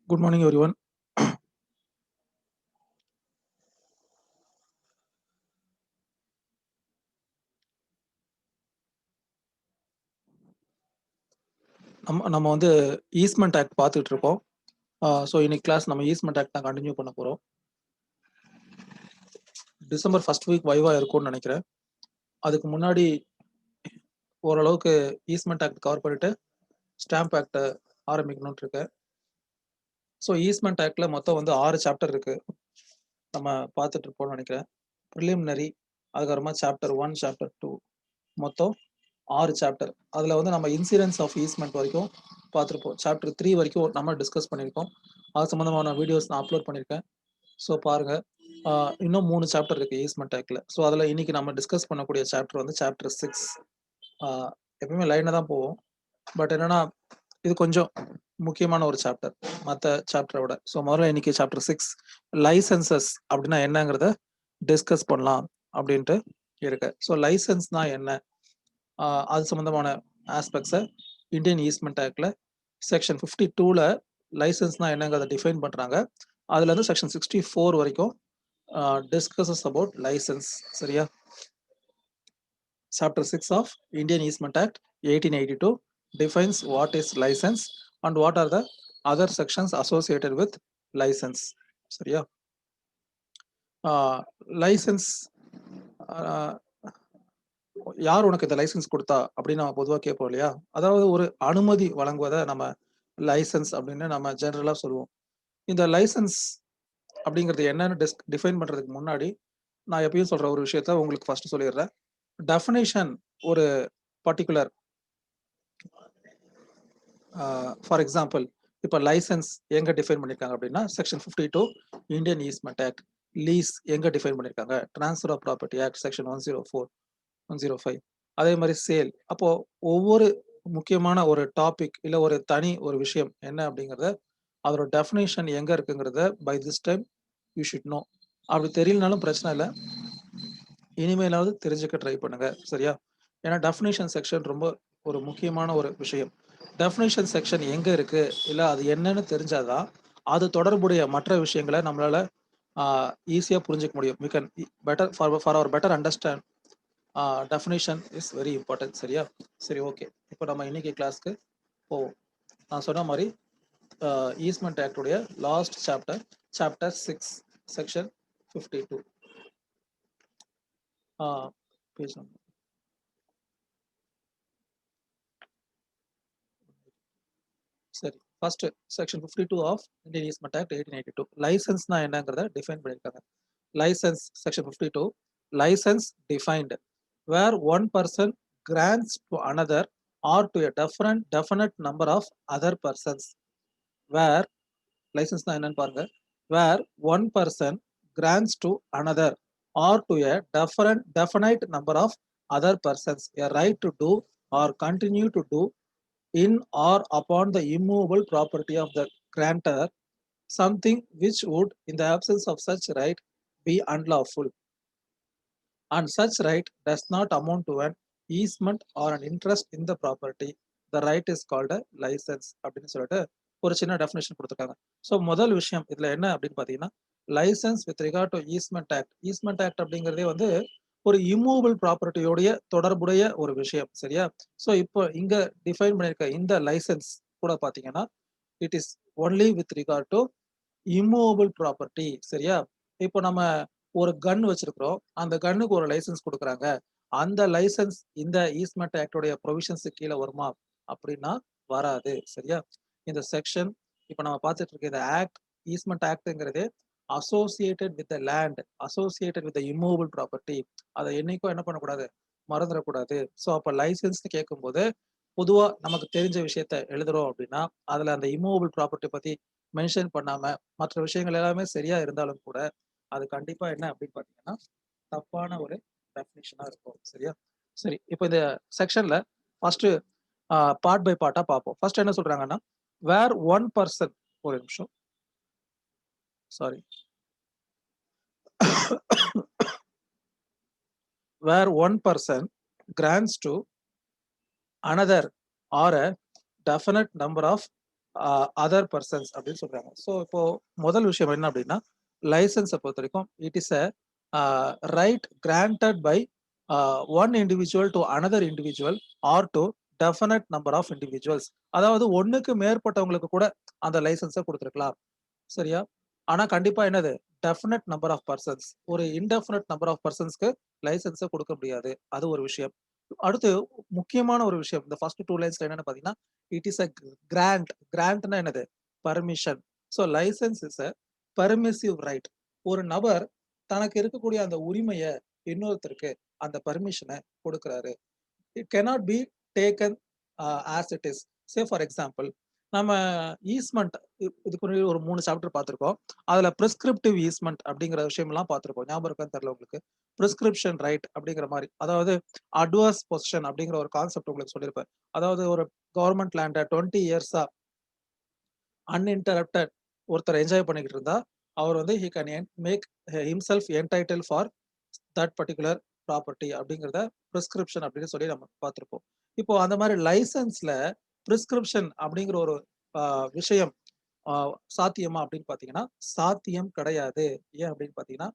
Good morning, everyone. நம்ம வந்து ஈஸ்ட்மென்ட் act பார்த்துட்டு இருக்கோம். ஸோ இன்னைக்கு கிளாஸ் நம்ம ஈஸ்ட்மென்ட் ஆக்ட் தான் கண்டினியூ பண்ண போகிறோம். டிசம்பர் ஃபர்ஸ்ட் வீக் வைவா இருக்கும்னு நினைக்கிறேன். அதுக்கு முன்னாடி ஓரளவுக்கு ஈஸ்ட்மென்ட் ஆக்ட் கவர் பண்ணிட்டு ஸ்டாம்ப் ஆக்டை ஆரம்பிக்கணும்னு இருக்கேன். ஸோ ஈஸ்ட்மென்ட் ஆக்டில் மொத்தம் வந்து 6 சாப்டர் இருக்கு நம்ம பார்த்துட்டு இருப்போம்னு நினைக்கிறேன். ப்ரிலிமினரி, அதுக்கப்புறமா சாப்டர் 1, சாப்டர் 2, மொத்தம் 6 சாப்டர். அதில் வந்து நம்ம இன்சூரன்ஸ் ஆஃப் ஈஸ்ட்மென்ட் வரைக்கும் பார்த்துருப்போம். சாப்டர் 3 வரைக்கும் நம்ம டிஸ்கஸ் பண்ணியிருக்கோம். அது சம்மந்தமான வீடியோஸ் நான் அப்லோட் பண்ணியிருக்கேன். ஸோ பாருங்க, இன்னும் 3 சாப்டர் இருக்கு ஈஸ்ட்மென்ட் ஆக்ட்ல. ஸோ அதில் இன்னைக்கு நம்ம டிஸ்கஸ் பண்ணக்கூடிய சாப்டர் வந்து சாப்டர் 6. எப்பவுமே லைனாக தான் போவோம். பட் என்னன்னா இது கொஞ்சம் முக்கியமான ஒரு சாப்டர் மற்ற சாப்டரை விட. ஸோ முதல்ல இன்னைக்கு சாப்டர் 6 லைசன்சஸ் அப்படின்னா என்னங்கிறத டிஸ்கஸ் பண்ணலாம் அப்படின்ட்டு இருக்கு. ஸோ லைசன்ஸ்னா என்ன, அது சம்மந்தமான ஆஸ்பெக்ட்ஸை இந்தியன் ஈஸ்ட்மென்ட் ஆக்ட்ல செக்ஷன் 52ல லைசன்ஸ்னா என்னங்கிறத டிஃபைன் பண்ணுறாங்க. அதுல இருந்து செக்ஷன் 64 வரைக்கும் discusses about license. சரியா? Chapter 6 of Indian Easement Act 1882 defines what is license and what are the other sections associated with license. சரியா? லைசன்ஸ் யார் உனக்கு இந்த லைசன்ஸ் கொடுத்தா அப்படின்னு நம்ம பொதுவாக கேட்போம் இல்லையா? அதாவது ஒரு அனுமதி வழங்குவதை நம்ம லைசன்ஸ் அப்படின்னு நம்ம ஜெனரலாக சொல்லுவோம். இந்த லைசன்ஸ் அப்படிங்கிறது என்னன்னு டிஃபைன் பண்றதுக்கு முன்னாடி நான் எப்பயும் சொல்ற ஒரு விஷயத்த உங்களுக்கு ஃபர்ஸ்ட் சொல்லிடுறேன். டெஃபினேஷன் ஒரு பர்டிகுலர், ஃபார் எக்ஸாம்பிள் இப்போ லைசன்ஸ் எங்க டிஃபைன் பண்ணிருக்காங்க அப்படின்னா section 52 Indian easement act. Lease எங்க டிஃபைன் பண்ணிருக்காங்க, transfer of property act section 104, 105. அதே மாதிரி சேல். அப்போ ஒவ்வொரு முக்கியமான ஒரு டாபிக் இல்ல ஒரு தனி ஒரு விஷயம் என்ன அப்படிங்கறத அதோட டெஃபினேஷன் எங்க இருக்குங்கிறத by this time you should know. அப்படி தெரியலனாலும் பிரச்சனை இல்லை, இனிமேலாவது தெரிஞ்சுக்க ட்ரை பண்ணுங்க. சரியா? ஏன்னா டெஃபினேஷன் செக்ஷன் ரொம்ப ஒரு முக்கியமான ஒரு விஷயம். டெஃபினேஷன் செக்ஷன் எங்க இருக்கு இல்ல அது என்னன்னு தெரிஞ்சாதான் அது தொடர்புடைய மற்ற விஷயங்களை நம்மளால ஈஸியா புரிஞ்சுக்க முடியும். we can better for our better understand definition is very important. சரியா? சரி, ஓகே. இப்போ நம்ம இன்னைக்கு கிளாஸ்க்கு போவோம். நான் சொன்ன மாதிரி ஈஸ்ட்மென்ட் ஆக்ட் உடைய last chapter, chapter 6, section 52. Page number சரி. First section 52 of Indian easement act 1882 லைசன்ஸ்னா என்னங்கிறத டிஃபைன் பண்ணிருக்காங்க. Licence section 52, licence defined where one person grants to another or to a definite number of other persons. Where லைசன்ஸ்னா என்னன்னு பாருங்க. Where one person grants to another or to a definite number of other persons a right to do or continue to do in or upon the immovable property of the grantor something which would, in the absence of such right, be unlawful, and such right does not amount to an easement or an interest in the property, the right is called a license அப்படின்னு சொல்லிட்டு ஒரு சின்ன definition கொடுத்துருக்காங்க. So முதல் விஷயம் இதுல என்ன அப்படின்னு பாத்தீங்கன்னா, licence with regard to easement act. Easement act அப்படிங்கிறதே வந்து ஒரு இம்மூவபிள் ப்ராப்பர்ட்டியோடைய தொடர்புடைய ஒரு விஷயம். சரியா? ஸோ இப்போ இங்க டிஃபைன் பண்ணிருக்க இந்த லைசன்ஸ் கூட பாத்தீங்கன்னா it is only with regard to immovable property. சரியா? இப்போ நம்ம ஒரு கன் வச்சிருக்கிறோம், அந்த கன்னுக்கு ஒரு லைசன்ஸ் கொடுக்குறாங்க. அந்த லைசன்ஸ் இந்த ஈஸ்ட்மென்ட் ஆக்டோடைய ப்ரொவிஷன்ஸ் கீழே வருமா அப்படின்னா வராது. சரியா? இந்த செக்ஷன் இப்போ நம்ம பார்த்துட்டு இருக்க இந்த ஆக்ட், ஈஸ்ட்மென்ட் ஆக்ட்ங்கிறது associated with land, associated with immovable property. அதை என்னைக்கும் என்ன பண்ணக்கூடாது, மறந்துடக்கூடாது. ஸோ அப்போ லைசன்ஸ்னு கேட்கும்போது பொதுவா நமக்கு தெரிஞ்ச விஷயத்த எழுதுறோம் அப்படின்னா அதுல அந்த இம்மூவபிள் ப்ராப்பர்ட்டி பத்தி மென்ஷன் பண்ணாம மற்ற விஷயங்கள் எல்லாமே சரியா இருந்தாலும் கூட அது கண்டிப்பா என்ன அப்படின்னு பாத்தீங்கன்னா தப்பான ஒரு டெஃபினிஷனா இருக்கும். சரியா? சரி, இப்போ இந்த செக்ஷன்ல ஃபர்ஸ்ட் பார்ட் பை பார்ட்டா பார்ப்போம். ஃபர்ஸ்ட் என்ன சொல்றாங்கன்னா, வேர் ஒன் பர்சன், ஒரு நிமிஷம், sorry, where one person grants to another or a definite number of other persons அப்படின்னு சொல்றாங்க. ஸோ இப்போ முதல் விஷயம் என்ன அப்படின்னா, லைசன்ஸை பொறுத்த வரைக்கும் it is a right granted by one individual to another individual or to definite number of individuals. அதாவது ஒண்ணுக்கு மேற்பட்டவங்களுக்கு கூட அந்த லைசன்ஸை கொடுத்துருக்கலாம். சரியா? ஆனா கண்டிப்பா என்னது டெஃபினட் நம்பர் ஆஃப் பர்சன்ஸ். ஒரு இன்டெஃபினட் நம்பர் ஆஃப் பர்சன்ஸ்க்கு லைசன்ஸை கொடுக்க முடியாது. அது ஒரு விஷயம். அடுத்து முக்கியமான ஒரு விஷயம் இந்த ஃபர்ஸ்ட் 2 லைன்ஸ்ல என்னன்னு பார்த்தீங்கன்னா, இட் இஸ் அ கிராண்ட். கிராண்ட்னா என்னது? Permission. So licence is a permissive right. ஒரு நபர் தனக்கு இருக்கக்கூடிய அந்த உரிமைய இன்னொருத்தருக்கு அந்த பர்மிஷனை கொடுக்கிறாரு. It cannot be taken as it is. Say for example, நம்ம ஈஸ்மென்ட் இதுக்கு முன்னாடி ஒரு 3 சாப்டர் பார்த்திருக்கோம். அதுல பிரிஸ்கிரிப்டிவ் ஈஸ்மென்ட் அப்படிங்கிற விஷயம்லாம் பார்த்திருக்கோம். ஞாபகம் இருக்கான்னு தெரியல உங்களுக்கு. பிரிஸ்கிரிப்ஷன் ரைட் அப்படிங்கிற மாரி. அதாவது அட்வர்ஸ் பொசிஷன் அப்படிங்கிற ஒரு கான்செப்ட் உங்களுக்கு சொல்லியிருப்பேன். அதாவது ஒரு கவர்மெண்ட் லேண்ட 20 இயர்ஸா அன்இன்டரப்டட் ஒருத்தர் என்ஜாய் பண்ணிக்கிட்டு இருந்தா, அவர் வந்து he can make himself entitle for that particular property அப்படிங்கிறத பிரிஸ்கிரிப்ஷன் அப்படின்னு சொல்லி நம்ம பார்த்திருப்போம். இப்போ அந்த மாதிரி லைசன்ஸ்ல பிரிஸ்கிரிப்ஷன் அப்படிங்கிற ஒரு விஷயம் சாத்தியமா அப்படின்னு பாத்தீங்கன்னா சாத்தியம் கிடையாது. ஏன் அப்படின்னு பாத்தீங்கன்னா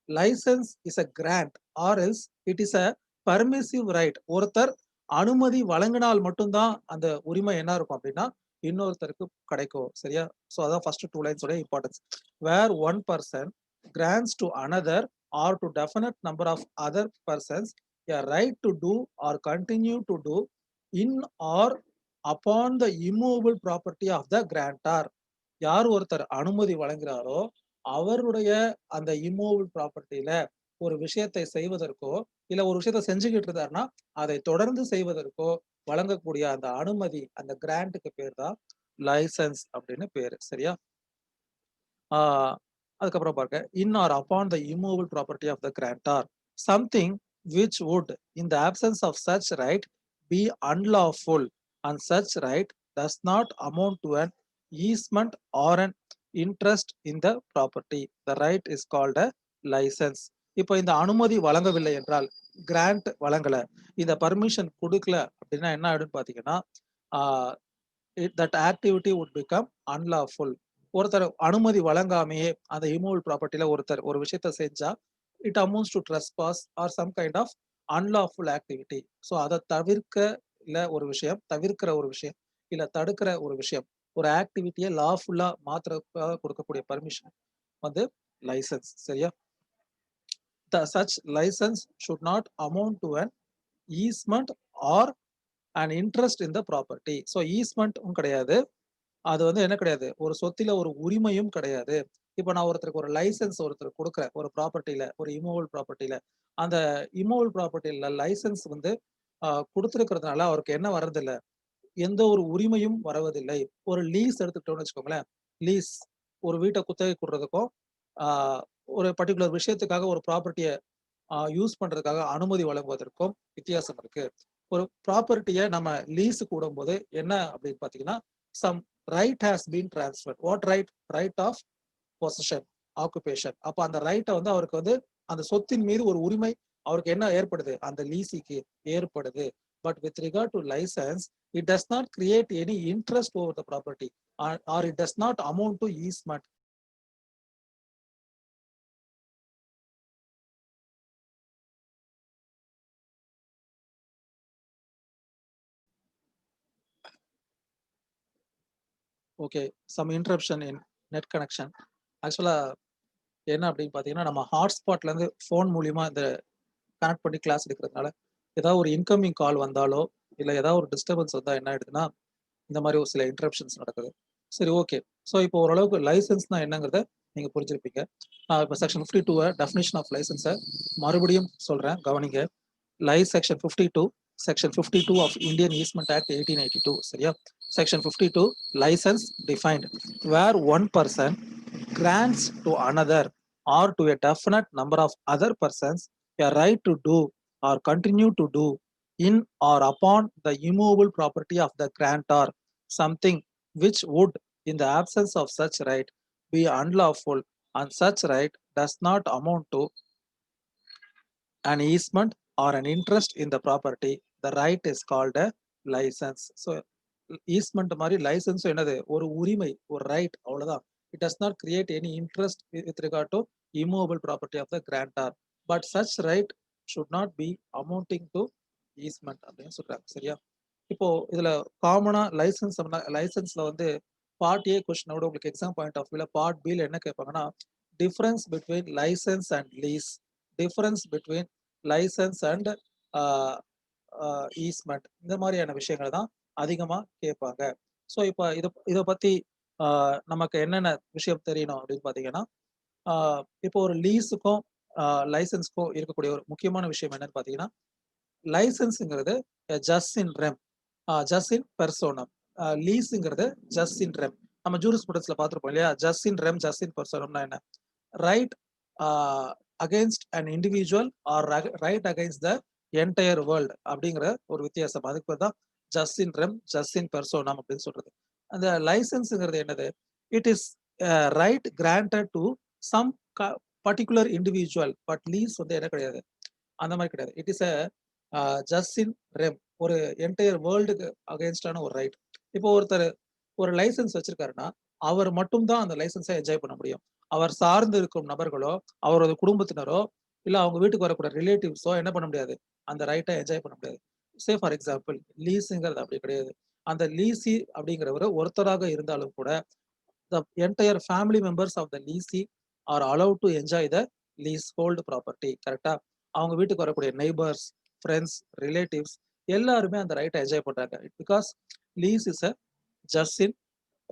licence is a grant or else it is a permissive right. ஒருத்தர் அனுமதி வழங்கினால் மட்டும்தான் அந்த உரிமை என்ன இருக்கும் அப்படின்னா இன்னொருத்தருக்கு கிடைக்கும். சரியா? ஸோ அதான் ஃபர்ஸ்ட் 2 லைன்ஸோட importance. Where one person grants to another or to definite number of other persons a right to do or continue to do in or upon the immovable property of the grantor. யார் ஒருத்தர் அனுமதி வழங்குகிறாரோ அவருடைய அந்த immovable ப்ராப்பர்ட்டியில ஒரு விஷயத்தை செய்வதற்கோ இல்ல ஒரு விஷயத்தை செஞ்சுக்கிட்டு இருந்தாருன்னா அதை தொடர்ந்து செய்வதற்கோ வழங்கக்கூடிய அந்த அனுமதி அந்த கிராண்ட்டுக்கு பேர் தான் லைசன்ஸ் அப்படின்னு பேரு. சரியா? அதுக்கப்புறம் பாருங்க in or upon the immovable property of the grantor something which would in the absence of such right be unlawful and such right does not amount to an easement or an interest in the property. The right is called a licence. இப்போ இந்த அனுமதி வழங்கவில்லை என்றால் grand வழங்கல இந்த permission கொடுக்கல அப்படின்னா என்ன ஆயிடும்னு பாத்தீங்கன்னா that activity would become unlawful. ஒருத்தர் அனுமதி வழங்காமையே அந்த இமூவல் ப்ராப்பர்ட்டில ஒருத்தர் ஒரு விஷயத்த செஞ்சா it amounts to trespass or some kind of unlawful activity. So அதை ஒரு விஷயம் தவிர்க்கிற ஒரு விஷயம் இல்ல தடுக்கிற ஒரு விஷயம் ஒரு ஆக்டிவிட்டியை லாஃபுல்லா மாத்திரக்காக கொடுக்கக்கூடிய பர்மிஷன் வந்து லைசன்ஸ். சரியா? such license should not amount to an easement or an interest in the property. So ஈஸ்மெண்ட்டும் கிடையாது, அது வந்து என்ன கிடையாது, ஒரு சொத்தில ஒரு உரிமையும் கிடையாது. இப்ப நான் ஒருத்தருக்கு ஒரு லைசென்ஸ் ஒருத்தருக்கு குடுக்குறேன். ஒரு ப்ராப்பர்ட்டில, ஒரு இம்மூவபிள் ப்ராப்பர்ட்டில. அந்த இம்மூவபிள் ப்ராப்பர்ட்டில லைசென்ஸ் வந்து குடுத்திருக்கிறதுனால அவருக்கு என்ன வர்றதில்ல, எந்த ஒரு உரிமையும் வருவதில்லை. ஒரு லீஸ் எடுத்துக்கிட்டோம்னு வச்சுக்கோங்களேன். லீஸ் ஒரு வீட்ட குத்தகைக்கு விடுறதுக்கும், ஆ ஒரு பர்ட்டிகுலர் விஷயத்துக்காக ஒரு ப்ராப்பர்ட்டிய யூஸ் பண்றதுக்காக அனுமதி வழங்குவதற்கும் வித்தியாசம் இருக்கு. ஒரு ப்ராப்பர்ட்டிய நம்ம லீஸுக்கு விடும்போது என்ன அப்படின்னு பார்த்தீங்கன்னா, some right has been transferred. What right? Right of possession, occupation. அப்ப அந்த ரைட்ட வந்து அவருக்கு வந்து அந்த சொத்தின் மீது ஒரு உரிமை அவருக்கு என்ன ஏற்படுது? அந்த லீஸிக்கு ஏற்படுது. But with regard to licence, it does not create any interest over the property or it does not amount to easement. Okay, some interruption in net connection. ஆக்சுவலா என்ன அப்படின்னு பார்த்தீங்கன்னா, நம்ம ஹாட்ஸ்பாட்லேருந்து ஃபோன் மூலியமா இந்த கனெக்ட் பண்ணி கிளாஸ் எடுக்கிறதுனால, ஏதாவது ஒரு இன்கமிங் கால் வந்தாலோ, இல்ல ஏதாவது ஒரு டிஸ்டர்பன்ஸ் வந்தா என்ன ஆயிடுதுன்னா, இந்த மாதிரி ஒரு சில இன்டரப்ஷன்ஸ் நடக்குது. சரி, ஓகே. ஸோ இப்போ ஓரளவுக்கு லைசன்ஸ்னா என்னங்கிறத நீங்க புரிஞ்சிருப்பீங்க. நான் இப்போ செக்ஷன் 52 டெஃபினிஷன் ஆஃப் லைசன்ஸை மறுபடியும் சொல்றேன், கவனிங்க. Section 52, section 52 of Indian easement act 1882. சரியா? Section 52 licence defined where one person grants to another or to a definite number of other persons a right to do or continue to do in or upon the immovable property of the grantor something which would, in the absence of such right, be unlawful, and such right does not amount to an easement or an interest in the property. The right is called a license. So easement மாரி லைசென்ஸும் என்னது? ஒரு உரிமை, ஒரு right அவ்வளோதான். It does not create any interest with regard to immovable property of the grantor. But such right should not be amounting to easement அப்படின்னு சொல்றாங்க. சரியா? இப்போ இதுல காமனா லைசென்ஸ்ல வந்து பார்ட் ஏ கொஸ்டினோட உங்களுக்கு எக்ஸாம் பாயிண்ட் ஆஃப் வியூல பார்ட் பில என்ன கேட்பாங்கன்னா, difference between licence and lease, difference between licence and easement இந்த மாதிரியான விஷயங்கள் தான் அதிகமா கேட்பாங்க. ஸோ இப்போ இத பத்தி நமக்கு என்னென்ன விஷயம் தெரியணும் அப்படின்னு பார்த்தீங்கன்னா, ஆ இப்போ ஒரு லீஸுக்கும் லைசென்ஸ்க்கும் இருக்கக்கூடிய ஒரு முக்கியமான விஷயம் என்னன்னு பார்த்தீங்கன்னா, லைசென்ஸ்ங்கிறது jus in rem, jus in personam. லீஸ்ங்கிறது ஜஸ்ட் இன் ரெம். நம்ம ஜூரிஸ்ப்ருடன்ஸ்ல பார்த்திருப்போம் இல்லையா? Jus in rem, jus in பெர்சோனம்னா என்ன? Right against an individual or right against the entire world அப்படிங்கிற ஒரு வித்தியாசம். அதுக்கு பேர் தான் jus in rem, jus in personam அப்படின்னு சொல்றது. அந்த லைசென்ஸ்ங்கிறது என்னது? It is right granted to some particular individual. But lease வந்து என்ன கிடையாது, அந்த மாதிரி கிடையாது. It is jus in RAM, ஒரு என்டையர் வேர்ல்டுக்கு அகைன்ஸ்டான ஒரு ரைட். இப்போ ஒருத்தர் ஒரு லைசென்ஸ் வச்சிருக்காருன்னா, அவர் மட்டும் தான் அந்த லைசென்ஸை என்ஜாய் பண்ண முடியும். அவர் சார்ந்து இருக்கும் நபர்களோ, அவரது குடும்பத்தினரோ, இல்ல அவங்க வீட்டுக்கு வரக்கூடிய ரிலேட்டிவ்ஸோ என்ன பண்ண முடியாது, அந்த ரைட்ட என்ஜாய் பண்ண முடியாது. சே ஃபார் எக்ஸாம்பிள் லீஸ்ங்கிறது அப்படி கிடையாது. அந்த லீசி அப்படிங்கிறவரு ஒருத்தராக இருந்தாலும் கூட, the entire family members of the lessee are allow to enjoy the lease hold property. கரெக்ட்டா? அவங்க வீட்டுக்கு வரக்கூடிய நெய்பர்ஸ், ஃபிரெண்ட்ஸ், ரிலேட்டிவ்ஸ் எல்லாருமே அந்த ரைட்ட என்ஜாய் பண்றாங்க. Because lease is jus in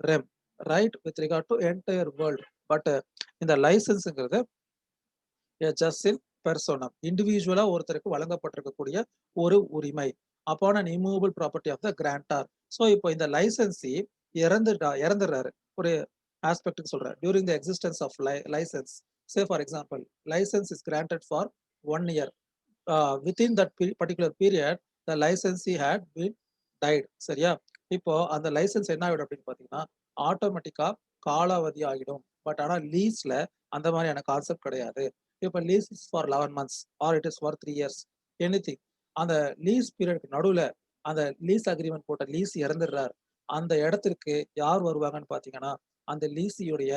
rem, right with regard to entire world. But இந்த லைசென்ஸ்ங்கிறது ஜஸ்ட் இன் பெர்சோனம், இண்டிவிஜுவலா ஒருத்தருக்கு வழங்கப்பட்டிருக்கக்கூடிய ஒரு உரிமை. Upon an immovable property of the grantor. So இப்போ இந்த லைசென்சி இறந்துடுறாரு. ஒரு ஆஸ்பெக்ட்டுக்கு சொல்றேன். During the existence of licence, say for example licence is granted for 1 year. Within that particular period the licensee had been died. சரியா? இப்போ அந்த licence என்ன ஆகிடும் அப்படின்னு பார்த்தீங்கன்னா, ஆட்டோமேட்டிக்கா காலாவதி ஆகிடும். பட் ஆனா லீஸ்ல அந்த மாதிரியான கான்செப்ட் கிடையாது. இப்போ lease is for 11 months or it is for 3 years, anything. அந்த லீஸ் பீரியடுக்கு நடுவுல அந்த லீஸ் அக்ரிமெண்ட் போட்ட லீஸ் இறந்துடுறார். அந்த இடத்திற்கு யார் வருவாங்கன்னு பார்த்தீங்கன்னா, அந்த லீசியுடைய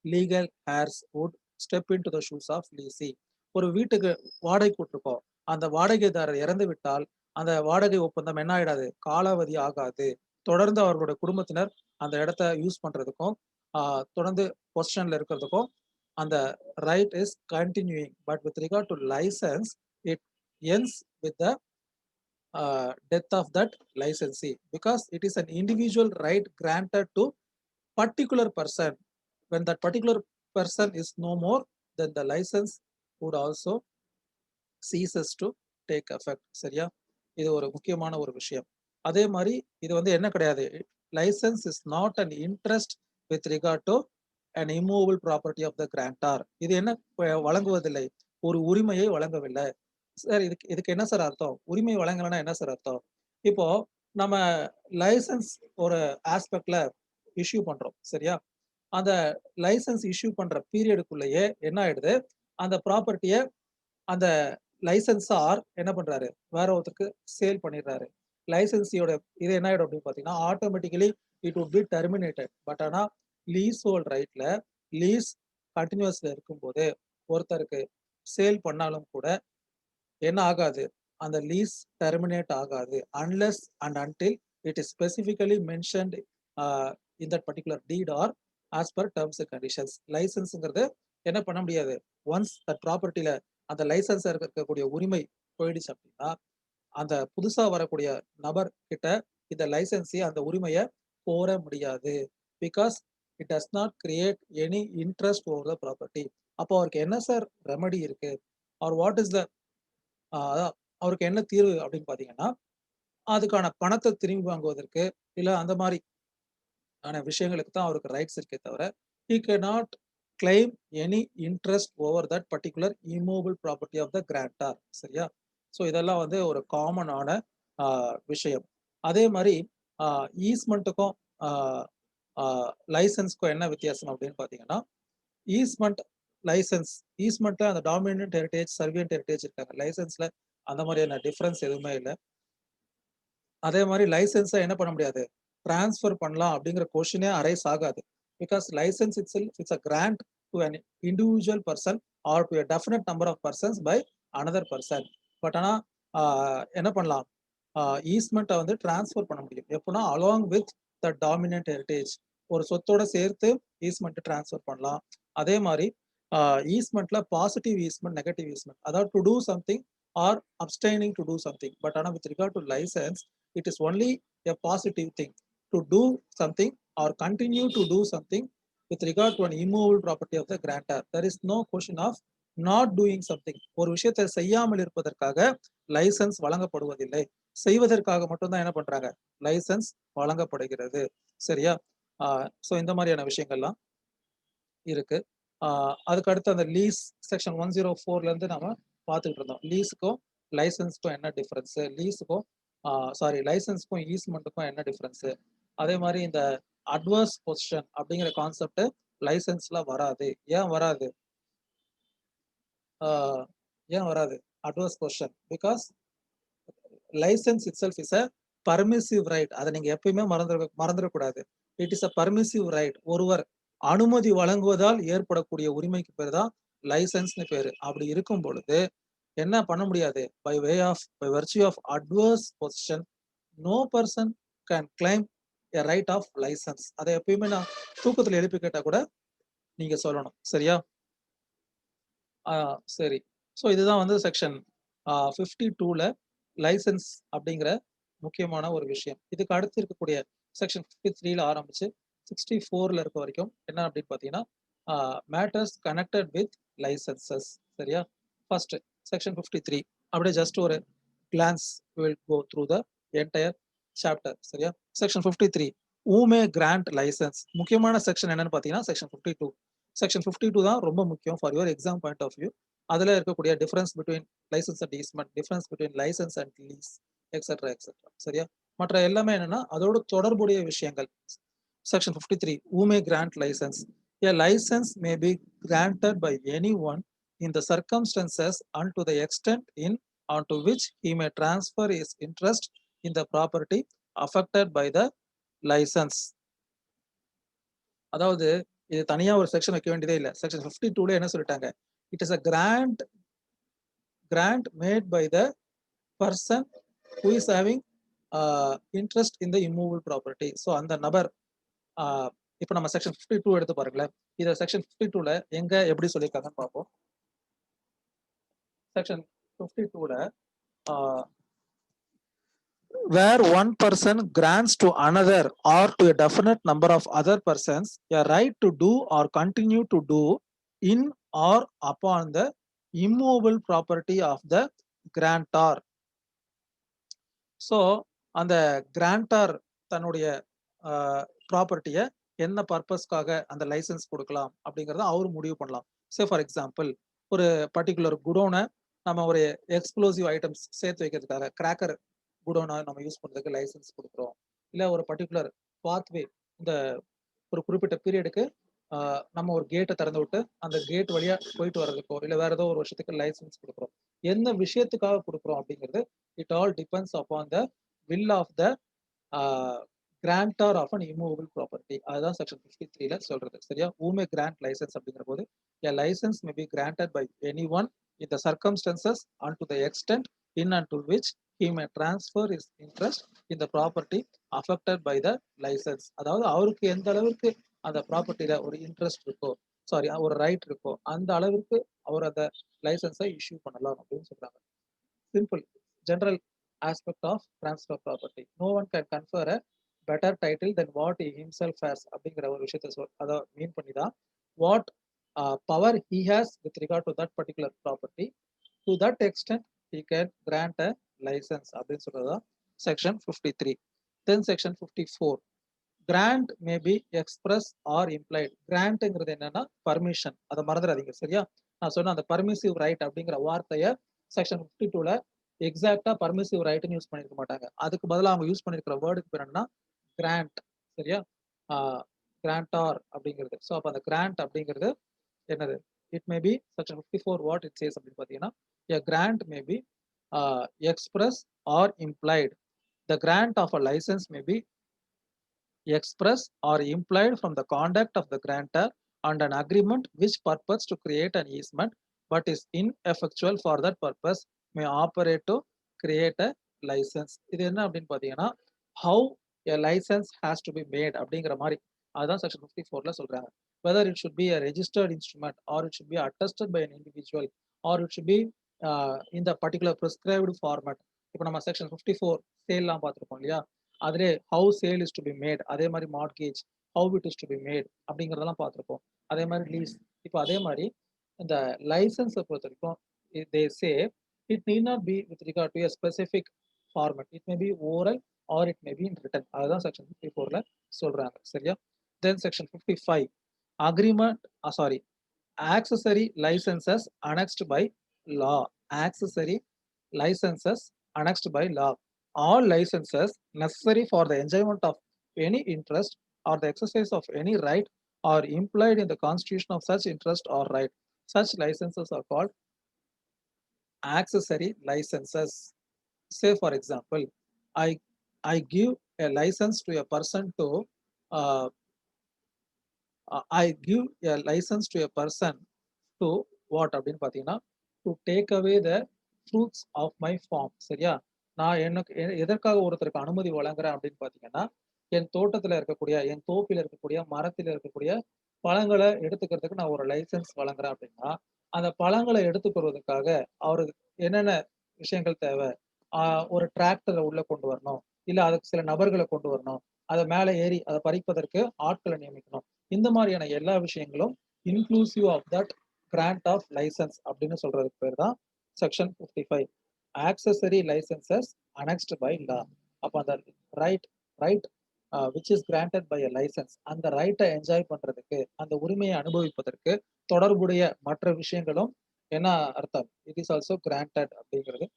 legal heirs would step into the shoes of lessee. ஒரு வீட்டுக்கு வாடகைக்கு விட்டுருக்கோம். அந்த வாடகைதாரர் இறந்து விட்டால் அந்த வாடகை ஒப்பந்தம் என்ன ஆயிடாது, காலாவதி ஆகாது. தொடர்ந்து அவர்களுடைய குடும்பத்தினர் அந்த இடத்த யூஸ் பண்றதுக்கும், தொடர்ந்து பொசிஷன்ல இருக்கிறதுக்கும் அந்த right is continuing. But with regard to licence, it ends with the death of that licensee, because it is an individual right granted to particular person. When that particular person is no more, then the license would also ceases to take effect. சரியா? இது ஒரு முக்கியமான ஒரு விஷயம். அதே மாதிரி இது வந்து என்ன கிடையாது, licence is not an interest with regard to an immovable property of the grantor. இது என்ன வழங்குவதில்லை, ஒரு உரிமையை வழங்கவில்லை. சார் இதுக்கு இதுக்கு என்ன சார் அர்த்தம்? உரிமை வழங்கலைன்னா என்ன சார் அர்த்தம்? இப்போ நம்ம லைசென்ஸ் ஒரு ஆஸ்பெக்ட்ல இஷ்யூ பண்றோம். சரியா? அந்த லைசென்ஸ் இஷ்யூ பண்ற பீரியடுக்குள்ளேயே என்ன ஆயிடுது, அந்த ப்ராப்பர்ட்டிய அந்த லைசென்ஸார் என்ன பண்றாரு, வேற ஒருத்தருக்கு சேல் பண்ணிடுறாரு. லைசென்சியோட இது என்ன ஆயிடும் அப்படின்னு பார்த்தீங்கன்னா, automatically it would be terminated. But ஆனா லீஸ் ஹோல்ட் ரைட்ல லீஸ் கன்டினியூஸ்ல இருக்கும்போது ஒருத்தருக்கு சேல் பண்ணாலும் கூட என்ன ஆகாது, அந்த லீஸ் டெர்மினேட் ஆகாது. Unless and until it is specifically mentioned in that particular deed or as per terms and conditions. லைசென்ஸ்ங்கிறது என்ன பண்ண முடியாது, ஒன்ஸ் தட் ப்ராப்பர்ட்டில அந்த லைசென்ஸ் இருக்கக்கூடிய உரிமை போயிடுச்சு அப்படின்னா, அந்த புதுசா வரக்கூடிய நபர் கிட்ட இந்த லைசென்ஸி அந்த உரிமைய கோர முடியாது. Because it does not create any interest over the property. அப்போ அவருக்கு என்ன சார் ரெமடி இருக்கு? ஆர் வாட் இஸ் த அதான் அவருக்கு என்ன தீர்வு அப்படின்னு பார்த்தீங்கன்னா, அதுக்கான பணத்த திரும்பி வாங்குவதற்கு, இல்ல அந்த மாரி ஆன விஷயங்களுக்கு தான் அவருக்கு ரைட்ஸ் இருக்கே தவிர, he cannot claim any interest over that particular immovable property of the grantor. சரியா? ஸோ இதெல்லாம் வந்து ஒரு காமனான ஆ விஷயம். அதே மாரி ஆ ஈஸ்மென்ட்டுக்கும் ஆ ஆ லைசென்ஸ்க்கும் என்ன வித்தியாசம் அப்படின்னு பார்த்தீங்கன்னா, ஈஸ்மென்ட், லைசென்ஸ், ஈஸ்மென்ட்ல அந்த டாமினன்ட் ஹெரிடேஜ், சர்வியன்ட் ஹெரிடேஜ் இருக்காங்க. லைசென்ஸ்ல அந்த மாரியான டிஃபரன்ஸ் எதுவுமே இல்ல. அதே மாரி லைசென்ஸ என்ன பண்ண முடியாது, ட்ரான்ஸ்ஃபர் பண்ணலாம் அப்படிங்கிற கொஸ்டினே அரைஸ் ஆகாது. Because licence itself it's a grant to an individual person or to a definite number of persons by another person. But ஆனால் என்ன பண்ணலாம், ஈஸ்மெண்ட்டை வந்து ட்ரான்ஸ்ஃபர் பண்ண முடியும் எப்படின்னா along with the dominant heritage, ஒரு சொத்தோட சேர்த்து ஈஸ்மெண்ட்டை ட்ரான்ஸ்ஃபர் பண்ணலாம். அதே மாதிரி ஈஸ்மெண்ட்ல பாசிட்டிவ் ஈஸ்மெண்ட், நெகட்டிவ் ஈஸ்மெண்ட், அதாவது to do something or abstaining to do something. But ஆனால் with regard to licence it is only a positive thing to do something or continue to do something with regard to an immovable property of the grantor. There is no question of not doing something. ஒரு விஷயத்தை செய்யாமல் இருப்பதற்காக licence வழங்கப்படுவதில்லை, செய்வதற்காக மட்டும்தான் என்ன பண்றாங்க, licence வழங்கப்படுகிறது. சரியா? ஸோ இந்த மாதிரியான விஷயங்கள்லாம் இருக்கு. அதுக்கு அடுத்து அந்த லீஸ் செக்ஷன் 104ல இருந்து நம்ம பார்த்துக்கிட்டு இருந்தோம். லீஸுக்கும் லைசன்ஸ்க்கும் என்ன டிஃபரன்ஸ், லீஸுக்கும் லைசன்ஸ்க்கும் ஈஸ்மெண்ட்டுக்கும் என்ன டிஃபரன்ஸ். அதே மாதிரி இந்த அட்வர்ஸ் பொசிஷன் அப்படிங்கிற கான்செப்ட் லைசன்ஸ்ல வராது. ஏன் வராது? ஏன் வராது adverse possession? Because licence itself is a permissive right. அதை நீங்க எப்பயுமே மறந்துடக்கூடாது. It is a permissive right. ஒருவர் அனுமதி வழங்குவதால் ஏற்படக்கூடிய உரிமைக்கு பேர் தான் லைசன்ஸ்னு பேரு. அப்படி இருக்கும் பொழுது என்ன பண்ண முடியாது, by virtue of adverse position no person can claim a right of licence. அதை எப்பயுமே நான் தூக்கத்தில் எழுப்பி கேட்டா கூட நீங்க சொல்லணும். சரியா? சரி. ஸோ இதுதான் வந்து செக்ஷன் 52ல லைசன்ஸ் அப்படிங்கிற முக்கியமான ஒரு விஷயம். இதுக்கு அடுத்து இருக்கக்கூடிய செக்ஷன் 53ல ஆரம்பிச்சு 64ல இருக்க வரைக்கும் என்ன அப்படின்னு பார்த்தீங்கன்னா மேட்டர்ஸ் கனெக்டட் வித் லைசன்சஸ். சரியா? ஃபர்ஸ்ட் செக்ஷன் 53 அப்படியே ஜஸ்ட் ஒரு glance will go through the entire chapter. சரியா? Section 53 who may grant license. முக்கியமான செக்ஷன் என்னன்னு பார்த்தீங்கன்னா செக்ஷன் 52. செக்ஷன் 52 தான் ரொம்ப முக்கியம் for your exam point of view. அதுல இருக்கக்கூடிய difference between licence and easement, difference between licence and lease, etcetera etcetera. சரியா? மற்ற எல்லாமே என்னன்னா அதோட தொடர்புடைய விஷயங்கள். Section 53 who may grant license. A license may be granted by anyone in the circumstances and to the extent in onto which he may transfer his interest in the property affected by the license. அதாவது இது தனியா ஒரு section வைக்க வேண்டியதே இல்லை. Section 52ல என்ன சொல்லிட்டாங்க, it is a grant made by the person who is having interest in the immovable property. So அந்த நபர் இப்போ நம்ம செக்ஷன் 52 எடுத்து பாருங்களேன். இதை செக்ஷன் 52ல எங்க எப்படி சொல்லியிருக்காங்கன்னு பார்ப்போம். செக்ஷன் 52ல where one person grants to another or to a definite number of other persons a right to do or continue to do in or upon the immovable property of the grantor. So அந்த கிராண்டர் தன்னுடைய ப்ராப்பர்ட்டியை என்ன பர்பஸ்க்காக அந்த licence கொடுக்கலாம் அப்படிங்கிறத அவர் முடிவு பண்ணலாம். சே ஃபார் எக்ஸாம்பிள் ஒரு பர்டிகுலர் குடோனை நம்ம ஒரு எக்ஸ்ப்ளோசிவ் ஐட்டம்ஸ் சேர்த்து வைக்கிறதுக்காக கிராக்கர் குடோனை நம்ம யூஸ் பண்ணுறதுக்கு லைசன்ஸ் கொடுக்குறோம். இல்லை ஒரு பர்டிகுலர் பாத்வே, இந்த ஒரு குறிப்பிட்ட பீரியடுக்கு நம்ம ஒரு கேட்டை திறந்து விட்டு அந்த கேட் வழியா போயிட்டு வர்றதுக்கோ இல்லை வேற ஏதோ ஒரு வருஷத்துக்கு லைசன்ஸ் கொடுக்குறோம். என்ன விஷயத்துக்காக கொடுக்குறோம் அப்படிங்கிறது it all depends upon the will of the grantor of an immovable property. அதுதான் செக்ஷன் 53ல சொல்றது. சரியா? who may grant license அப்படிங்கிற போது a license may be granted by anyone in the circumstances and to the extent in and to which he may transfer his interest in the property affected by the license. அதாவது அவருக்கு எந்த அளவிற்கு அந்த ப்ராப்பர்ட்டியில ஒரு interest இருக்கோ, ஒரு right இருக்கோ, அந்த அளவிற்கு அவர் அந்த லைசன்ஸை இஷ்யூ பண்ணலாம் அப்படின்னு சொல்றாங்க. Simple general aspect of transfer property. No one can confer a better title then what he himself has அப்படிங்கிற ஒரு விஷயத்தை அதை மீன் பண்ணி தான் what power he has with regard to that particular property to that extent he can grant a licence அப்படின்னு சொல்றதுதான் section 53. Then section 54 grant may be express or implied. கிராண்ட்ங்கிறது என்னன்னா பர்மிஷன், அதை மறந்துடாதீங்க. சரியா? நான் சொன்ன அந்த பர்மிசிவ் ரைட் அப்படிங்கிற வார்த்தையை செக்ஷன் 52ல எக்ஸாக்டா பர்மிசிவ் ரைட்னு யூஸ் பண்ணிருக்க மாட்டாங்க. அதுக்கு பதிலாக அவங்க யூஸ் பண்ணிருக்கிற வேர்டுக்கு பேர் என்னன்னா கிராண்ட். சரியா? கிராண்டார் அப்படிங்கிறது. ஸோ அப்போ அந்த கிராண்ட் அப்படிங்கிறது என்னது, it may B section 54 what it chase அப்படின்னு பார்த்தீங்கன்னா a grant may be express or implied. The grant of a license may be express or implied from the conduct of the grantor and an agreement which purpose to create an easement but is ineffectual for that purpose may operate to create a license. இது என்ன அப்படின்னு பார்த்தீங்கன்னா how a license has to be made அப்படிங்கிற மாதிரி அதுதான் section 54ல சொல்றாங்க. whether it should be a registered instrument or it should be attested by an individual or it should be in the particular prescribed format. இப்போ நம்ம section 54 சேல்லாம் பார்த்துருப்போம் இல்லையா, அதிலே how sale is to be made, அதே மாதிரி mortgage how it is to be made அப்படிங்கிறதெல்லாம் பார்த்துருப்போம். அதே மாதிரி லீஸ். இப்போ அதே மாதிரி இந்த லைசன்ஸை பொறுத்த வரைக்கும் they say it need not be with regard to a specific format, it may be oral or it may be in written. அதுதான் செக்ஷன் 54ல சொல்றாங்க. சரியா? Then section 55 agreement sorry accessory licenses annexed by law. Accessory licenses annexed by law. All licenses necessary for the enjoyment of any interest or the exercise of any right or implied in the constitution of such interest or right. Such licenses are called accessory licenses. Say for example, I give a license to a person to uh, I give a license to a person to what அப்படின்னு பார்த்தீங்கன்னா to take away the fruits of my farm. சரியா? நான் எனக்கு எதற்காக ஒருத்தருக்கு அனுமதி வழங்குறேன் அப்படின்னு பார்த்தீங்கன்னா, என் தோட்டத்தில் இருக்கக்கூடிய என் தோப்பில் இருக்கக்கூடிய மரத்தில் இருக்கக்கூடிய பழங்களை எடுத்துக்கிறதுக்கு நான் ஒரு லைசன்ஸ் வழங்குறேன் அப்படின்னா, அந்த பழங்களை எடுத்துக்கிறதுக்காக அவருக்கு என்னென்ன விஷயங்கள் தேவை, ஒரு டிராக்டரை உள்ள கொண்டு வரணும், இல்லை அதுக்கு சில நபர்களை கொண்டு வரணும், அதை மேலே ஏறி அதை பறிப்பதற்கு ஆட்களை நியமிக்கணும். இந்த மாதிரியான எல்லா விஷயங்களும் inclusive of that grant of licence அப்படின்னு சொல்றதுக்கு பேர் தான் section 55 accessory licences annexed by law. அப்போ அந்த right which is granted by a licence, அந்த ரைட்டை என்ஜாய் பண்றதுக்கு, அந்த உரிமையை அனுபவிப்பதற்கு தொடர்புடைய மற்ற விஷயங்களும் என்ன அர்த்தம், இட் இஸ் ஆல்சோ கிராண்டட் அப்படிங்கிறது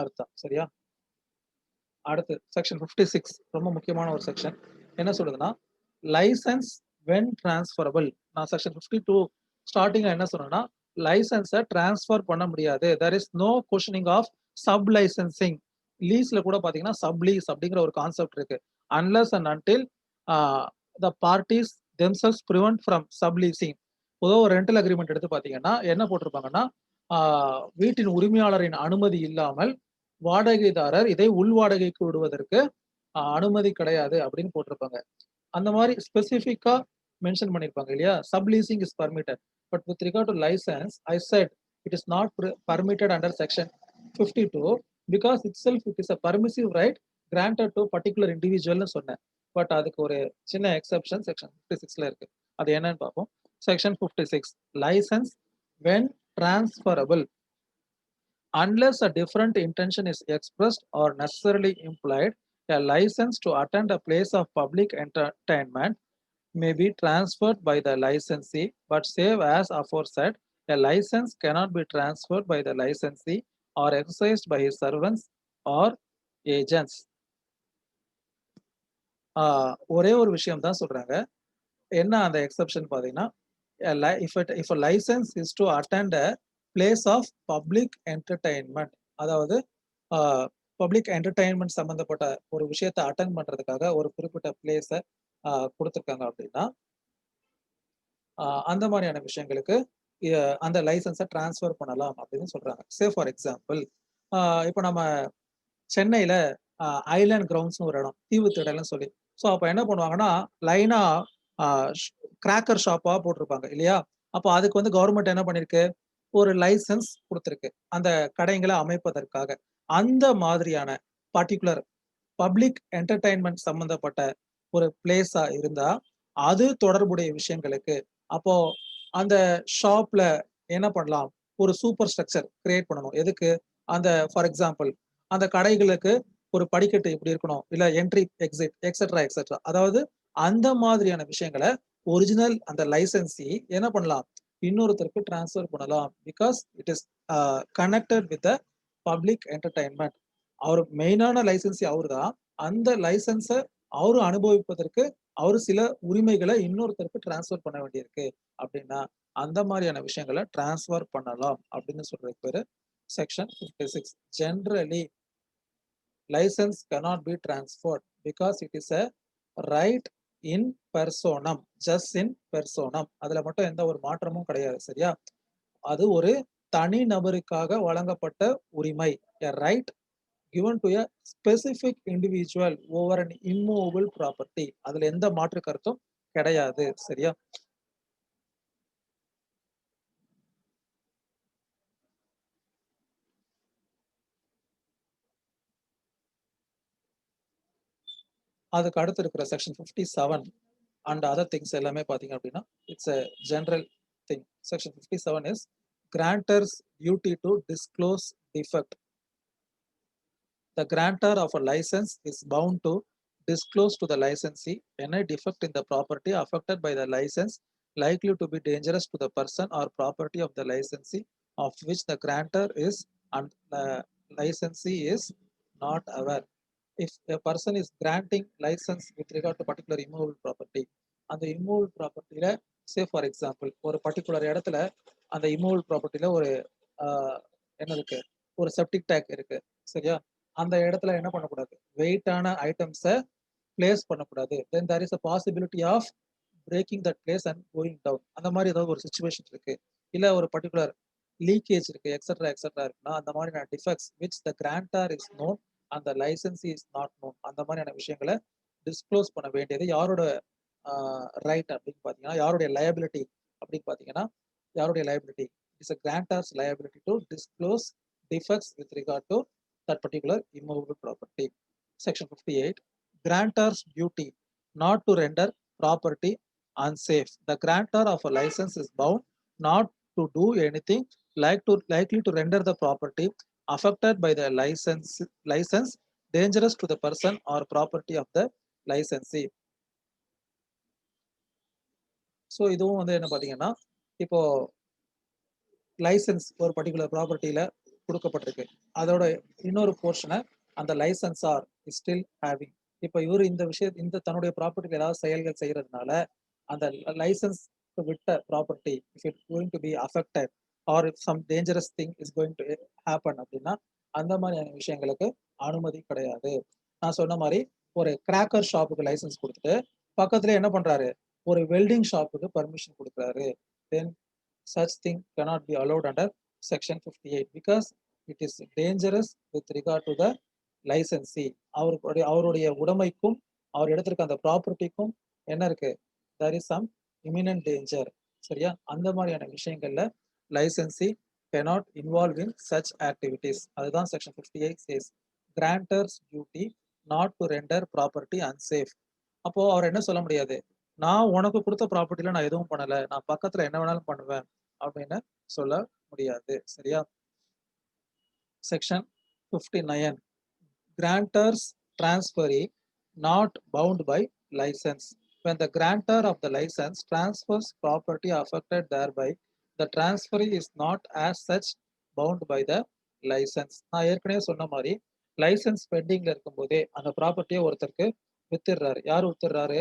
அர்த்தம். சரியா? அடுத்து செக்ஷன் 56 ரொம்ப முக்கியமான ஒரு செக்ஷன். என்ன சொல்லுதுன்னா லைசன்ஸ் வென் டிரான்ஸ்ஃபரபிள். நான் செக்ஷன் 52 ஸ்டார்டிங்ல என்ன சொன்னேன்னா லைசன்ஸை டிரான்ஸ்ஃபர் பண்ண முடியாது. There is no questioning of sub licensing. லீஸ்ல கூட பாத்தீங்கன்னா சப் லீஸ் அப்படிங்கிற ஒரு கான்செப்ட் இருக்கு. Unless and until the parties themselves prevent from sub leasing. பொதுவாக ஒரு ரெண்டல் அக்ரிமெண்ட் எடுத்து பாத்தீங்கன்னா என்ன போட்டிருப்பாங்கன்னா வீட்டின் உரிமையாளரின் அனுமதி இல்லாமல் வாடகைதாரர் இதை உள் வாடகைக்கு விடுவதற்கு அனுமதி கிடையாது அப்படின்னு போட்டிருப்பாங்க. அந்த மாதிரி ஸ்பெசிஃபிக்கா மென்ஷன் பண்ணிருப்பாங்க இல்லையா, sub leasing is permitted. But with regard to license I said it is not permitted under section 52 because itself it is a permissive right granted to particular இண்டிவிஜுவல்னு சொன்னேன். பட் அதுக்கு ஒரு சின்ன எக்ஸெப்ஷன் செக்ஷன் 56ல இருக்கு. அது என்னன்னு பார்ப்போம். Section 56 licence when transferable unless a different intention is expressed or necessarily implied, a license to attend a place of public entertainment may be transferred by the licensee, but save as aforesaid, a license cannot be transferred by the licensee or exercised by his servants or agents. ஒரே ஒரு விஷயம் தான் சொல்றாங்க. என்ன அந்த exception பார்த்தீங்கன்னா, if a license is to attend a place of public entertainment, அதாவது public entertainment சம்பந்தப்பட்ட ஒரு விஷயத்தை அட்டென்ட் பண்றதுக்காக ஒரு குறிப்பிட்ட பிளேஸை கொடுத்துருக்காங்க அப்படின்னா அந்த மாதிரியான விஷயங்களுக்கு அந்த லைசன்ஸை டிரான்ஸ்ஃபர் பண்ணலாம் அப்படின்னு சொல்றாங்க. சே ஃபார் எக்ஸாம்பிள், இப்போ நம்ம சென்னையில ஐலேண்ட் கிரவுண்ட்ஸ்னு ஒரு இடம், தீவுத்திடல்னு சொல்லி. ஸோ அப்போ என்ன பண்ணுவாங்கன்னா லைனா கிராக்கர் ஷாப்பா போட்டிருப்பாங்க இல்லையா. அப்போ அதுக்கு வந்து கவர்மெண்ட் என்ன பண்ணிருக்கு, ஒரு லைசன்ஸ் கொடுத்துருக்கு அந்த கடைகளை அமைப்பதற்காக. அந்த மாதிரியான பர்டிகுலர் பப்ளிக் என்டர்டைன்மெண்ட் சம்பந்தப்பட்ட ஒரு பிளேஸா இருந்தா அது தொடர்புடைய விஷயங்களுக்கு அப்போ அந்த ஷாப்ல என்ன பண்ணலாம், ஒரு சூப்பர் ஸ்ட்ரக்சர் கிரியேட் பண்ணணும். எதுக்கு, அந்த ஃபார் எக்ஸாம்பிள் அந்த கடைகளுக்கு ஒரு படிக்கட்டு இப்படி இருக்கணும், இல்ல என்ட்ரி எக்ஸிட் எக்ஸெட்ரா எக்ஸெட்ரா. அதாவது அந்த மாதிரியான விஷயங்களை ஒரிஜினல் அந்த லைசன்சி என்ன பண்ணலாம், இன்னொருத்தருக்கு டிரான்ஸ்ஃபர் பண்ணலாம். Because it is connected with the public entertainment. அவர் மெயினான லைசன்சி அவரு தான். அந்த லைசன்ஸை அவரு அனுபவிப்பதற்கு அவரு சில உரிமைகளை இன்னொருத்தருக்கு டிரான்ஸ்ஃபர் பண்ண வேண்டியிருக்கு அப்படின்னா அந்த மாதிரியான விஷயங்களை டிரான்ஸ்ஃபர் பண்ணலாம் அப்படின்னு சொல்றதுக்கு பேரு section 56. Generally license cannot be transferred because it is a right in personam, just in personam, அதுல மட்டும் எந்த ஒரு மாற்றமும் கிடையாது. சரியா? அது ஒரு தனி நபருக்காக வழங்கப்பட்ட உரிமை. A right given to a specific individual over an immovable property. அதுல எந்த மாற்று கருத்தும் கிடையாது. சரியா? அதுக்கு அடுத்து இருக்கிற செக்ஷன் 57 அண்ட் அதர் திங்ஸ் எல்லாமே பாத்தீங்க அப்படின்னா it's a general thing. Section 57 is grantor's duty to disclose defect. The grantor of a license is bound to disclose to the licensee any defect in the property affected by the license likely to be dangerous to the person or property of the licensee of which the grantor is and the licensee is not aware. If a person is granting license with regard to particular immovable property, அந்த immovable propertyல say for example ஒரு particular இடத்துல அந்த immovable propertyல ஒரு என்ன இருக்கு, ஒரு septic tank இருக்கு. சரியா? அந்த இடத்துல என்ன பண்ணக்கூடாது, வெயிட்டான ஐட்டம்ஸை பிளேஸ் பண்ணக்கூடாது. Then there is a possibility of breaking that place and going down. அந்த மாதிரி ஏதாவது ஒரு சுச்சுவேஷன் இருக்கு, இல்ல ஒரு பர்டிகுலர் லீக்கேஜ் இருக்கு, எக்ஸெட்ரா எக்ஸெட்ரா இருக்குன்னா அந்த மாதிரியான defects which the grantor is known and the licensee is not known, அந்த மாதிரியான விஷயங்களை டிஸ்க்ளோஸ் பண்ண வேண்டியது யாரோட ரைட் அப்படின்னு பார்த்தீங்கன்னா, யாருடைய லயபிலிட்டி அப்படின்னு பார்த்தீங்கன்னா, யாருடைய liability is a grantor's liability to disclose defects with regard to that particular immovable property. Section 58, grantor's duty not to render property unsafe. The grantor of a license is bound not to do anything likely to render the property affected by the license dangerous to the person or property of the licensee. So இதுவும் வந்து என்ன பார்த்தீங்கன்னா, இப்போ licence ஒரு particular ப்ராப்பர்ட்டியில கொடுக்கப்பட்டிருக்கு, அதோட இன்னொரு போர்ஷனை அந்த லைசன்ஸார் இஸ் ஸ்டில் ஹேவிங். இப்போ இவர் இந்த விஷயம் இந்த தன்னுடைய ப்ராப்பர்ட்டியில் ஏதாவது செயல்கள் செய்யறதுனால அந்த லைசன்ஸ் விட்ட property if it going to be affected or if some dangerous thing is going to happen அப்படின்னா அந்த மாதிரியான விஷயங்களுக்கு அனுமதி கிடையாது. நான் சொன்ன மாதிரி ஒரு கிராக்கர் ஷாப்புக்கு லைசன்ஸ் கொடுத்துட்டு பக்கத்துல என்ன பண்றாரு, ஒரு வெல்டிங் ஷாப்புக்கு பர்மிஷன் கொடுக்குறாரு. தென் such thing cannot be allowed under section 58 because it is dangerous with regard to the licensee. அவருடைய உடைமைக்கும் அவர் எடுத்திருக்க அந்த ப்ராப்பர்ட்டிக்கும் என்ன இருக்கு, there is some imminent danger. சரியா? அந்த மாதிரியான விஷயங்கள்ல licensee cannot involve in such activities. அதுதான் section 58 says grantor's duty not to render property unsafe. அப்போ அவர் என்ன சொல்ல முடியாது, நான் உனக்கு கொடுத்த ப்ராப்பர்ட்டில நான் எதுவும் பண்ணல, நான் பக்கத்துல என்ன வேணாலும் பண்ணுவேன் அப்படின்னு சொல்ல முடியாது. சரியா? Section 59, grantor's transferee not bound by license. When the grantor of the license transfers property affected thereby, the transferee is not as such bound by the license. நான் ஏற்கனவே சொன்ன மாதிரி லைசன்ஸ் பெண்டிங்ல இருக்கும்போதே அந்த ப்ராப்பர்ட்டியை ஒருத்தருக்கு வித்துடுறாரு. யார் வித்துடுறாரு,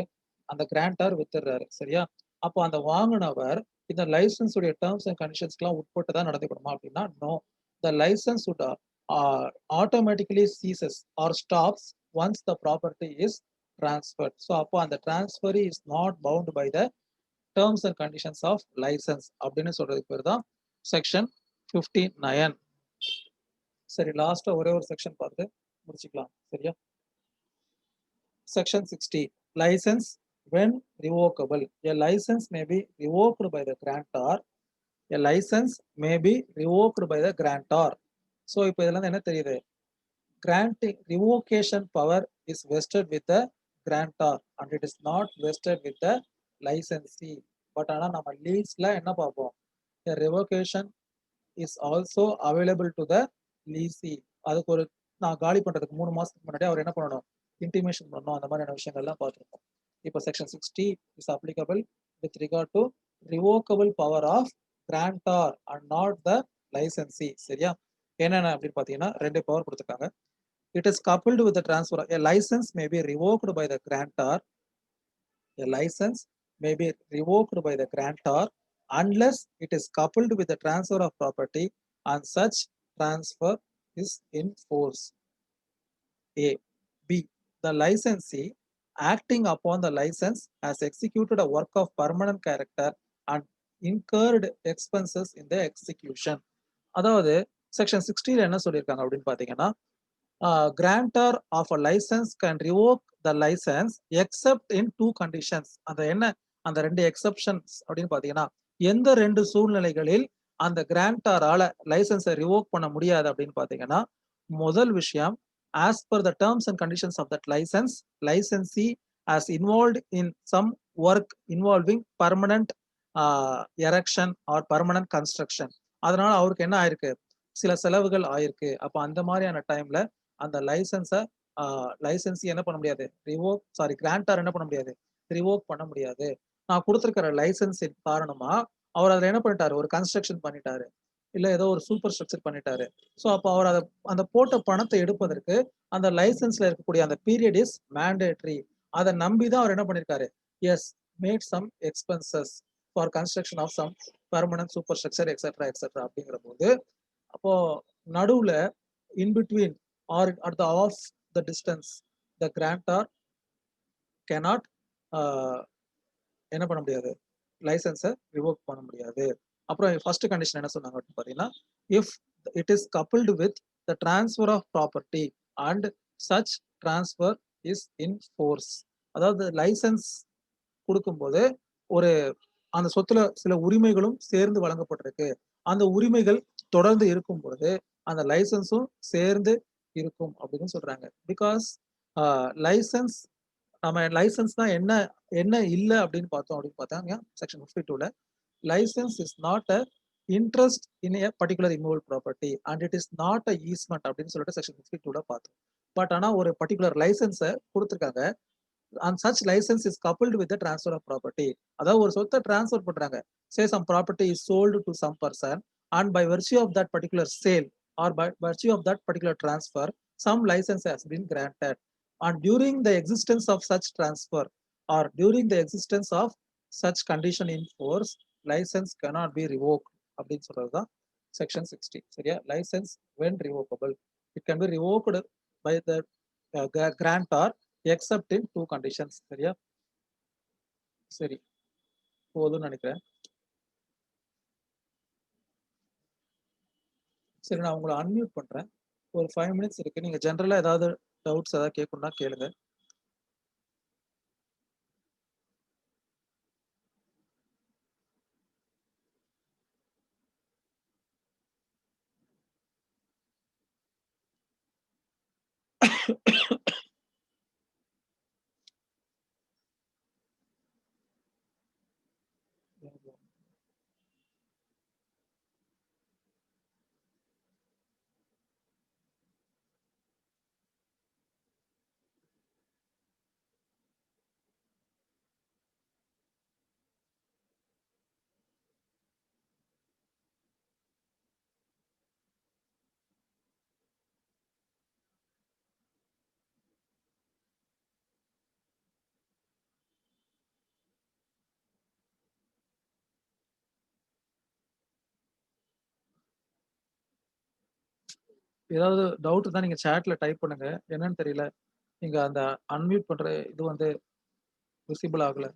அந்த கிராண்டர் வித்துடுறாரு. சரியா? அப்போ அந்த வாங்கினவர் இந்த லைசன்ஸ் உடைய டேர்ம்ஸ் அண்ட் கண்டிஷன்ஸ்க்குலாம் உட்பட்டு தான் நடந்துக்கணுமா அப்படின்னா no. The licence would automatically ceases or stops once the property is transferred. So அப்போ அந்த transferee is not bound by the terms and conditions of license அப்படின்னு சொல்றதுக்கு பேர் தான் செக்ஷன் 59. சரி, லாஸ்டா ஒரே ஒரு செக்ஷன் பார்த்து முடிச்சுக்கலாம். சரியா? Section 60, license when revocable. A license may be revoked by the grantor. A license may be revoked by the grantor. So இப்போ இதெல்லாம் என்ன தெரியுது, granting revocation power is vested with the grantor and it is not vested with the licensee. But ஆனா நம்ம லீஸ்ல என்ன பார்ப்போம், the revocation is also available to the leasee. அதுக்கு ஒரு நான் காலி பண்றதுக்கு 3 மாசத்துக்கு முன்னாடி அவர் என்ன பண்ணணும், இன்டிமேஷன் பண்ணணும். அந்த மாதிரியான விஷயங்கள்லாம் பார்த்துருக்கோம். இப்போ section 60 is applicable with regard to revocable power of grantor and not the licensee. சரியா? என்னென்ன அப்படின்னு பார்த்தீங்கன்னா 2 பவர் கொடுத்துருக்காங்க. It is coupled with transfer. A license may be revoked by the grantor. A license may be revoked by the grantor unless it is coupled with the transfer of property and such transfer is in force. A. B. The licensee acting upon the license has executed a work of permanent character and incurred expenses in the execution. அதாவது section 60ல என்ன சொல்லியிருக்காங்க அப்படின்னு பாத்தீங்கன்னா grantor of a license can revoke the license except in two conditions. அந்த என்ன அந்த ரெண்டு exceptions அப்படின்னு பாத்தீங்கன்னா எந்த ரெண்டு சூழ்நிலைகளில் அந்த கிராண்டாரால லைசன்ஸை ரிவோக் பண்ண முடியாது அப்படின்னு பாத்தீங்கன்னா முதல் விஷயம் as per the terms and conditions of that license, licensee as involved in some work involving permanent erection or permanent construction. அதனால அவருக்கு என்ன ஆயிருக்கு சில செலவுகள் ஆயிருக்கு. அப்ப அந்த மாதிரியான டைம்ல அந்த லைசன்ஸை லைசன்ஸி என்ன பண்ண முடியாது கிராண்டார் என்ன பண்ண முடியாது ரிவோக் பண்ண முடியாது. நான் கொடுத்துருக்கிற லைசன்ஸின் காரணமா அவர் அதில் என்ன பண்ணிட்டாரு ஒரு கன்ஸ்ட்ரக்ஷன் பண்ணிட்டாரு இல்ல ஏதோ ஒரு சூப்பர் ஸ்ட்ரக்சர் பண்ணிட்டாரு. ஸோ அப்போ அவர் அதை அந்த போட்ட பணத்தை எடுப்பதற்கு அந்த லைசன்ஸ்ல இருக்கக்கூடிய அந்த பீரியட் இஸ் மேண்டேட்ரி. அதை நம்பி தான் அவர் என்ன பண்ணிருக்காரு has made some expenses for construction of some permanent superstructure etcetera etcetera அப்படிங்கிற போது அப்போ நடுவுல in between or at the off the distance the grantor cannot என்ன பண்ண முடியாது லைசன்ஸை ரிவோக் பண்ண முடியாது. அப்புறம் ஃபர்ஸ்ட் கண்டிஷன் என்ன சொன்னாங்க அப்படின்னு பார்த்தீங்கன்னா if it is coupled with the transfer of property and such transfer is in force. அதாவது லைசன்ஸ் கொடுக்கும்போது ஒரு அந்த சொத்துல சில உரிமைகளும் சேர்ந்து வழங்கப்பட்டிருக்கு. அந்த உரிமைகள் தொடர்ந்து இருக்கும் பொழுது அந்த லைசன்ஸும் சேர்ந்து இருக்கும் அப்படின்னு சொல்றாங்க. பிகாஸ் லைசன்ஸ் நம்ம லைசன்ஸ் தான் என்ன என்ன இல்லை அப்படின்னு பார்த்தோம் அப்படின்னு பார்த்தாங்க செக்ஷன் 52ல license is not a interest in a particular immovable property and it is not a easement அப்படின்னு சொல்லிட்டு செக்ஷன் 52ல பார்த்தோம். பட் ஆனால் ஒரு பர்டிகுலர் லைசன்ஸை கொடுத்துருக்காங்க and such license is coupled with the transfer of property. அதாவது ஒரு சொத்தை டிரான்ஸ்ஃபர் பண்றாங்க. say some property is sold to some person and by virtue of that particular sale or by virtue of that particular transfer some license has been granted and during the existence of such transfer or during the existence of such condition in force license cannot be revoked அப்படின்னு சொல்றதுதான் section 60. சரியா? license when revocable it can be revoked by the grantor except in two conditions. சரியா? சரி போதும்னு நினைக்கிறேன். சரி நான் உங்களை அன்மியூட் பண்றேன். ஒரு 5 minutes இருக்கு. நீங்க ஜெனரலா ஏதாவது டவுட்ஸ் ஏதாவது கேட்கணும்னா கேளுங்க. ஏதாவது டவுட் தான் நீங்க சாட்ல டைப் பண்ணுங்க. என்னன்னு தெரியல நீங்க அந்த அன்மியூட் பண்ற இது வந்து விசிபிள் ஆகல.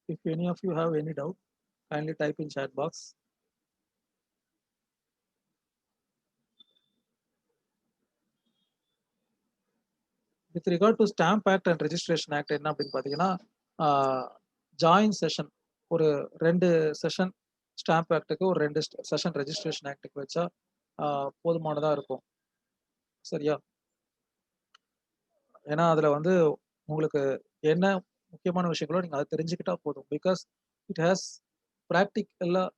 If any of you have any doubt kindly type in chat box. With regard to Stamp Act and Registration Act என்ன அப்படின்னு பார்த்தீங்கன்னா ஜாயின் செஷன் ஒரு 2 செஷன் ஸ்டாம்ப் ஆக்டுக்கு ஒரு 2 செஷன் ரெஜிஸ்ட்ரேஷன் ஆக்டுக்கு வச்சா போதுமானதாக இருக்கும். சரியா? ஏன்னா அதில் வந்து உங்களுக்கு என்ன முக்கியமான விஷயங்களோ நீங்கள் அதை தெரிஞ்சுக்கிட்டா போதும். பிகாஸ் இட் ஹேஸ் ப்ராக்டிக்கலாக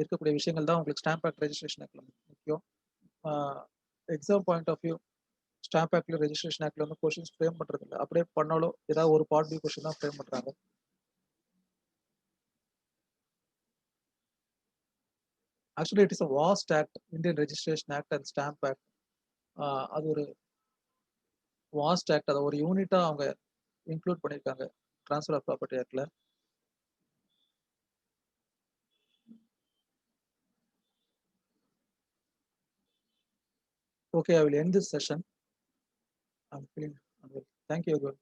இருக்கக்கூடிய விஷயங்கள் தான் உங்களுக்கு ஸ்டாம்ப் ஆக்ட் ரெஜிஸ்ட்ரேஷன் ஆக்டில் முக்கியம். Exam point of view stamp ஆக்ட்ல ரெஜிஸ்ட்ரேஷன் ஆக்ட்ல வந்து கொஸ்டின்ஸ் ஃப்ரேம் பண்றது இல்லை. அப்படியே பண்ணாலும் ஏதாவது ஒரு பார்ட் பி கொஸ்டின் தான் ஃப்ரேம் பண்றாங்க. Actually it is a vast act. Indian registration act and stamp act அது ஒரு வாஸ்ட் ஆக்ட். அதை ஒரு யூனிட்டா அவங்க இன்க்ளூட் பண்ணியிருக்காங்க ட்ரான்ஸ்ஃபர் ஆஃப் ப்ராப்பர்ட்டி ஆக்ட்ல. Okay, I will end this session. I'm feeling unwell. Thank you, everyone.